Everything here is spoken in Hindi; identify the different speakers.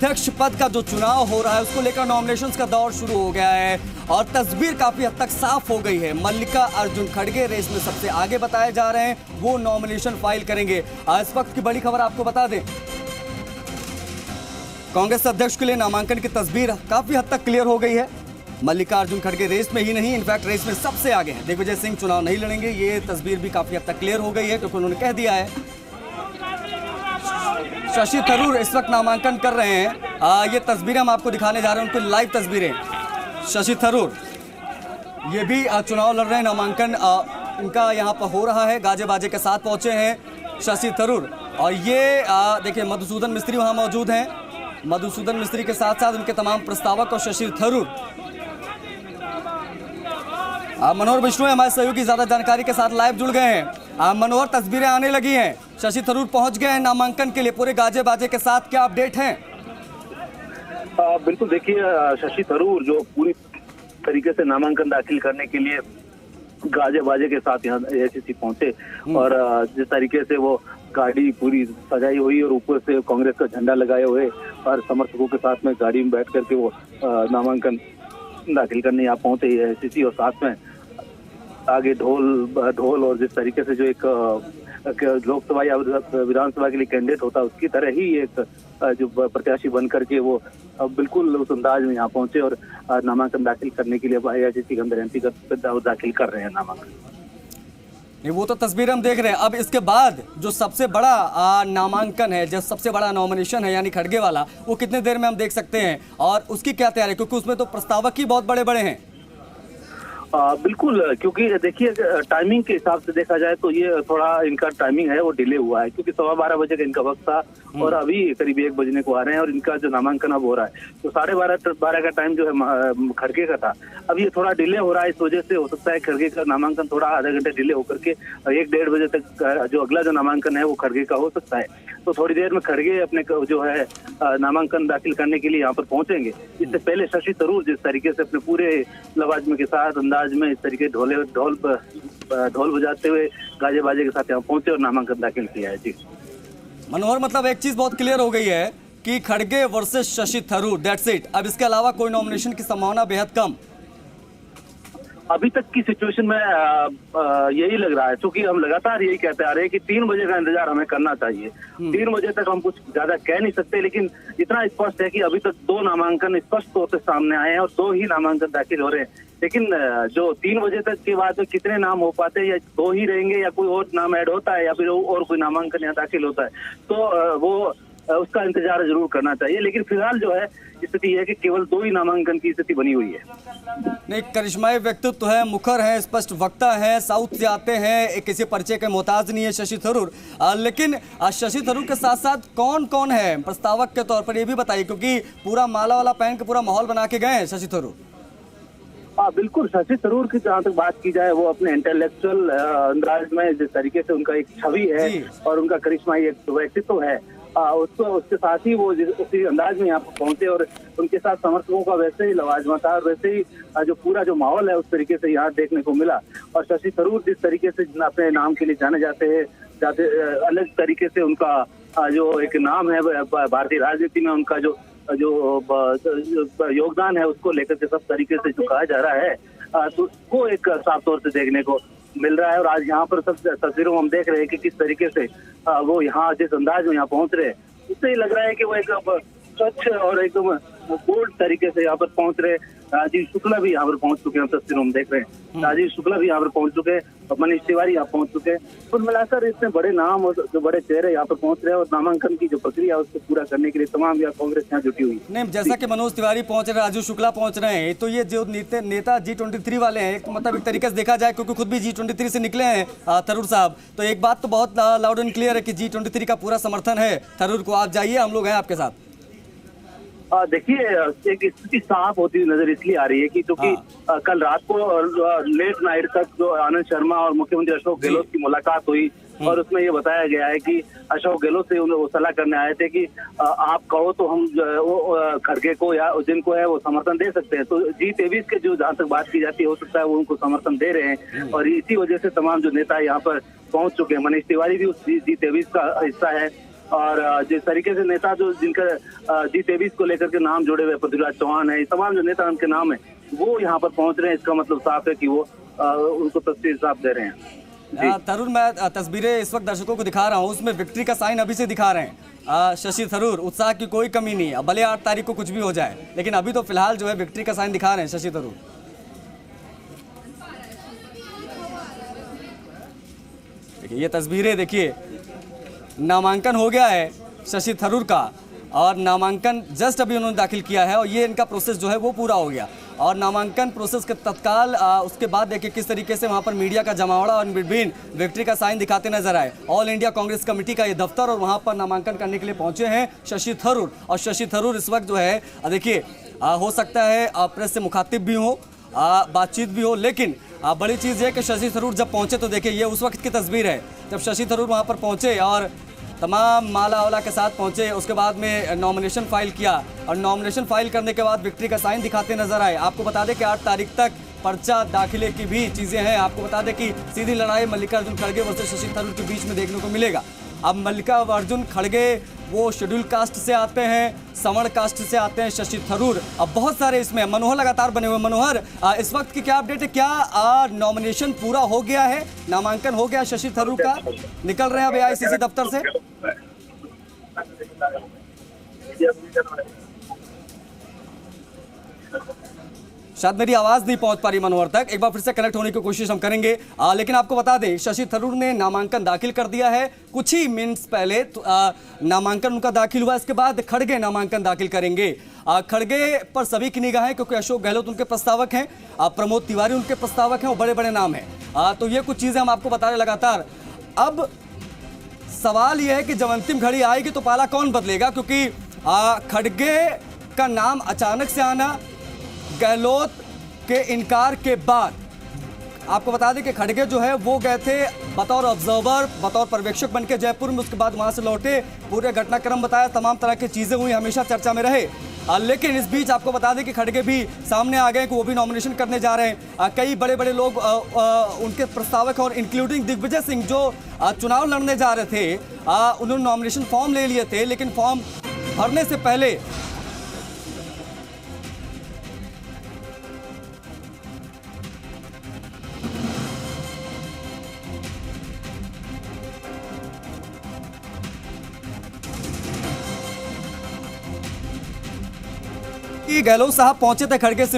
Speaker 1: अध्यक्ष पद का जो चुनाव हो रहा है उसको लेकर नॉमिनेशंस का दौर शुरू हो गया है और तस्वीर काफी हद तक साफ हो गई है। मल्लिका अर्जुन खड़गे रेस में सबसे आगे बताए जा रहे हैं, वो नॉमिनेशन फाइल करेंगे। इस वक्त की बड़ी खबर आपको बता दें, कांग्रेस अध्यक्ष के लिए नामांकन की तस्वीर काफी हद तक क्लियर हो गई है। मल्लिका अर्जुन खड़गे रेस में ही नहीं, इनफैक्ट रेस में सबसे आगे हैं। दिग्विजय सिंह चुनाव नहीं लड़ेंगे, ये तस्वीर भी काफी हद तक क्लियर हो गई है क्योंकि उन्होंने कह दिया है। शशि थरूर इस वक्त नामांकन कर रहे हैं। ये तस्वीरें हम आपको दिखाने जा रहे हैं, उनकी लाइव तस्वीरें। शशि थरूर ये भी चुनाव लड़ रहे हैं, नामांकन इनका यहाँ पर हो रहा है, गाजे बाजे के साथ पहुंचे हैं शशि थरूर। और ये देखिए मधुसूदन मिस्त्री वहाँ मौजूद हैं, मधुसूदन मिस्त्री के साथ साथ उनके तमाम प्रस्तावक और शशि थरूर। मनोहर विष्णु हमारे सहयोगी ज्यादा जानकारी के साथ लाइव जुड़ गए हैं। मनोहर, तस्वीरें आने लगी हैं, शशि थरूर पहुंच गए हैं नामांकन के लिए पूरे गाजे बाजे के साथ, क्या अपडेट है?
Speaker 2: बिल्कुल, देखिए शशि थरूर जो पूरी तरीके से नामांकन दाखिल करने के लिए गाजे बाजे के साथ यहाँ एआईसीसी पहुंचे और जिस तरीके से वो गाड़ी पूरी सजाई हुई और ऊपर से कांग्रेस का झंडा लगाए हुए और समर्थकों के साथ में गाड़ी में बैठ करके वो नामांकन दाखिल करने यहाँ पहुंचे एआईसीसी। और साथ में आगे ढोल और जिस तरीके से जो एक लोकसभा या विधानसभा के लिए कैंडिडेट होता है उसकी तरह ही एक जो प्रत्याशी बन करके वो बिल्कुल उस अंदाज में यहाँ पहुंचे और नामांकन दाखिल करने के लिए एआईसीसी के अंदर एंट्री दाखिल कर रहे हैं नामांकन।
Speaker 1: नहीं, वो तो तस्वीर हम देख रहे हैं। अब इसके बाद जो सबसे बड़ा नामांकन है, जो सबसे बड़ा नॉमिनेशन है यानी खड़गे वाला, वो कितने देर में हम देख सकते हैं और उसकी क्या तैयारी, क्योंकि उसमें तो प्रस्तावक ही बहुत बड़े बड़े हैं।
Speaker 2: बिल्कुल, क्योंकि देखिए टाइमिंग के हिसाब से देखा जाए तो ये थोड़ा इनका टाइमिंग है वो डिले हुआ है, क्योंकि 12:15 बजे का इनका वक्त था और अभी करीब 1 बजने को आ रहे हैं और इनका जो नामांकन अब हो रहा है तो 12:30 का टाइम जो है खड़गे का था। अब ये थोड़ा डिले हो रहा है, इस वजह से हो सकता है खड़गे का नामांकन थोड़ा आधा घंटे डिले होकर के 1-1.5 बजे तक जो अगला जो नामांकन है वो खड़गे का हो सकता है। तो थोड़ी देर में खड़गे अपने जो है नामांकन दाखिल करने के लिए यहाँ पर पहुंचेंगे। इससे पहले शशि थरूर जिस तरीके से अपने पूरे लवाजमे के साथ अंदाज में इस तरीके ढोल बजाते हुए गाजे बाजे के साथ यहाँ पहुंचे और नामांकन दाखिल किया है। जी
Speaker 1: मनोहर, मतलब एक चीज बहुत क्लियर हो गई है कि खड़गे versus Shashi Tharoor, that's it. अब इसके अलावा कोई नॉमिनेशन की संभावना बेहद कम
Speaker 2: अभी तक की सिचुएशन में यही लग रहा है, क्योंकि हम लगातार यही कहते आ रहे हैं कि 3 बजे का इंतजार हमें करना चाहिए। 3 बजे तक हम कुछ ज्यादा कह नहीं सकते, लेकिन इतना स्पष्ट है कि अभी तक 2 नामांकन स्पष्ट तौर से सामने आए हैं और 2 ही नामांकन दाखिल हो रहे हैं। लेकिन जो 3 बजे तक के बाद में कितने नाम हो पाते हैं, या 2 ही रहेंगे या कोई और नाम ऐड होता है या फिर और कोई नामांकन यहाँ दाखिल होता है, तो वो उसका इंतजार जरूर करना चाहिए। लेकिन फिलहाल जो है स्थिति है कि केवल 2 ही नामांकन की स्थिति बनी हुई है।
Speaker 1: नहीं, करिश्माई व्यक्तित्व है, मुखर है, स्पष्ट वक्ता है, साउथ से आते हैं, किसी परिचय के मोहताज नहीं है शशि थरूर। लेकिन शशि थरूर के साथ साथ कौन कौन है प्रस्तावक के तौर पर, ये भी बताइए, क्योंकि पूरा माला वाला पहन के पूरा माहौल बना के गए हैं शशि थरूर।
Speaker 2: बिल्कुल, शशि थरूर की जहाँ तक बात की जाए, वो अपने इंटेलेक्चुअल अंदाज में जिस तरीके से उनका एक छवि है और उनका करिश्माई एक व्यक्तित्व है, उसके साथ ही वो उसी अंदाज में यहाँ पर पहुंचे और उनके साथ समर्थकों का वैसे ही लवाजमा था और वैसे ही जो पूरा जो माहौल है उस तरीके से यहाँ देखने को मिला। और शशि थरूर जिस तरीके से अपने नाम के लिए जाने जाते हैं, अलग तरीके से उनका जो एक नाम है भारतीय राजनीति में, उनका जो योगदान है उसको लेकर के सब तरीके से जो कहा जा रहा है तो वो एक साफ तौर से देखने को मिल रहा है। और आज यहाँ पर सब तस्वीरों में हम देख रहे हैं कि किस तरीके से वो यहाँ जिस अंदाज में यहाँ पहुंच रहे हैं, उससे ही लग रहा है कि वो एक स्वच्छ और एकदम बोल्ड तरीके से यहाँ पर पहुंच रहे। राजीव शुक्ला भी यहाँ पर पहुंच चुके हैं, तस्वीरों में देख रहे हैं राजीव शुक्ला भी यहाँ पर पहुंच चुके हैं, मनीष तिवारी यहाँ पहुंच चुके हैं। कुल मिलाकर इतने बड़े नाम और जो बड़े चेहरे यहाँ पर पहुंच रहे हैं और नामांकन की जो प्रक्रिया है उसको पूरा करने के लिए तमाम यहाँ कांग्रेस यहाँ जुटी हुई है।
Speaker 1: नहीं, जैसा कि मनोज तिवारी पहुंच रहे हैं, राजीव शुक्ला पहुंच रहे हैं, तो ये जो नेता G23 वाले हैं, मतलब एक तरीके से देखा जाए, क्योंकि खुद भी G23 से निकले हैं थरूर साहब, तो एक बात तो बहुत लाउड एंड क्लियर है कि G23 का पूरा समर्थन है थरूर को। आप जाइए, हम लोग हैं आपके साथ।
Speaker 2: देखिए, एक स्थिति साफ होती नजर इसलिए आ रही है कि क्योंकि कल रात को लेट नाइट तक जो आनंद शर्मा और मुख्यमंत्री अशोक गहलोत की मुलाकात हुई और उसमें ये बताया गया है कि अशोक गहलोत से वो सलाह करने आए थे कि आप कहो तो हम खड़गे को या जिनको है वो समर्थन दे सकते हैं। तो G23 के जो जहाँ तक बात की जाती है, हो सकता है वो उनको समर्थन दे रहे हैं और इसी वजह से तमाम जो नेता यहाँ पर पहुंच चुके हैं। मनीष तिवारी भी उस G23 का हिस्सा है और जिस तरीके से नेता जो जिनका G23 को लेकर के नाम जुड़े हुए, पृथ्वीराज चौहान है, ये तमाम जो नेता उनके नाम है वो यहाँ पर पहुंच रहे हैं। इसका मतलब साफ है कि वो उनको तस्वीर साफ दे रहे हैं।
Speaker 1: तरुण, मैं तस्वीरें इस वक्त दर्शकों को दिखा रहा हूँ, उसमें विक्ट्री का साइन अभी से दिखा रहे हैं शशि थरूर। उत्साह की कोई कमी नहीं है, भले 8 तारीख को कुछ भी हो जाए, लेकिन अभी तो फिलहाल जो है विक्ट्री का साइन दिखा रहे हैं शशि थरूर। देखिए ये तस्वीरें, देखिए नामांकन हो गया है शशि थरूर का, और नामांकन जस्ट अभी उन्होंने दाखिल किया है और ये इनका प्रोसेस जो है वो पूरा हो गया। और नामांकन प्रोसेस के तत्काल उसके बाद देखिए किस तरीके से वहाँ पर मीडिया का जमावड़ा और बिटवीन विक्ट्री का साइन दिखाते नजर आए। ऑल इंडिया कांग्रेस कमेटी का ये दफ्तर, और वहाँ पर नामांकन करने के लिए पहुंचे हैं शशि थरूर। और शशि थरूर इस वक्त जो है देखिए हो सकता है प्रेस से मुखातिब भी हो, बातचीत भी हो, लेकिन बड़ी चीज़ है कि शशि थरूर जब पहुंचे तो देखिए ये उस वक्त की तस्वीर है जब शशि थरूर वहाँ पर पहुंचे और तमाम माला वाला के साथ पहुंचे। उसके बाद में नॉमिनेशन फाइल किया और नॉमिनेशन फाइल करने के बाद विक्ट्री का साइन दिखाते नजर आए। आपको बता दें कि 8 तारीख तक पर्चा दाखिले की भी चीज़ें हैं। आपको बता दें कि सीधी लड़ाई मल्लिकार्जुन खड़गे वर्सेस शशि थरूर के बीच में देखने को मिलेगा। अब मल्लिकार्जुन खड़गे वो शेड्यूल कास्ट से आते हैं, सवर्ण कास्ट से आते हैं शशि थरूर। अब बहुत सारे इसमें मनोहर लगातार बने हुए। मनोहर, इस वक्त की क्या अपडेट है? क्या नॉमिनेशन पूरा हो गया है, नामांकन हो गया शशि थरूर का, निकल रहे हैं अब AICC दफ्तर से? शायद मेरी आवाज नहीं पहुंच पा रही मनोहर तक, एक बार फिर से कनेक्ट होने की कोशिश हम करेंगे। लेकिन आपको बता दें शशि थरूर ने नामांकन दाखिल कर दिया है। कुछ ही मिनट्स पहले नामांकन उनका दाखिल हुआ, इसके बाद खड़गे नामांकन दाखिल करेंगे। खड़गे पर सभी की निगाहें, क्योंकि अशोक गहलोत उनके प्रस्तावक हैं, प्रमोद तिवारी उनके प्रस्तावक हैं, वो बड़े बड़े नाम हैं। तो ये कुछ चीजें हम आपको बता रहे लगातार। अब सवाल यह है कि जब अंतिम घड़ी आएगी तो पाला कौन बदलेगा, क्योंकि खड़गे का नाम अचानक से आना, गहलोत के इनकार के बाद, आपको बता दें कि खड़गे जो है वो गए थे बतौर ऑब्जर्वर, बतौर पर्यवेक्षक बनके जयपुर में, उसके बाद वहां से लौटे, पूरे घटनाक्रम बताया, तमाम तरह की चीजें हुई, हमेशा चर्चा में रहे। लेकिन इस बीच आपको बता दें कि खड़गे भी सामने आ गए कि वो भी नॉमिनेशन करने जा रहे हैं। कई बड़े बड़े लोग उनके प्रस्तावक और इंक्लूडिंग दिग्विजय सिंह जो चुनाव लड़ने जा रहे थे, उन्होंने नॉमिनेशन फॉर्म ले लिए थे, लेकिन फॉर्म भरने से पहले गहलोत साहब पहुंचे थे खड़गे से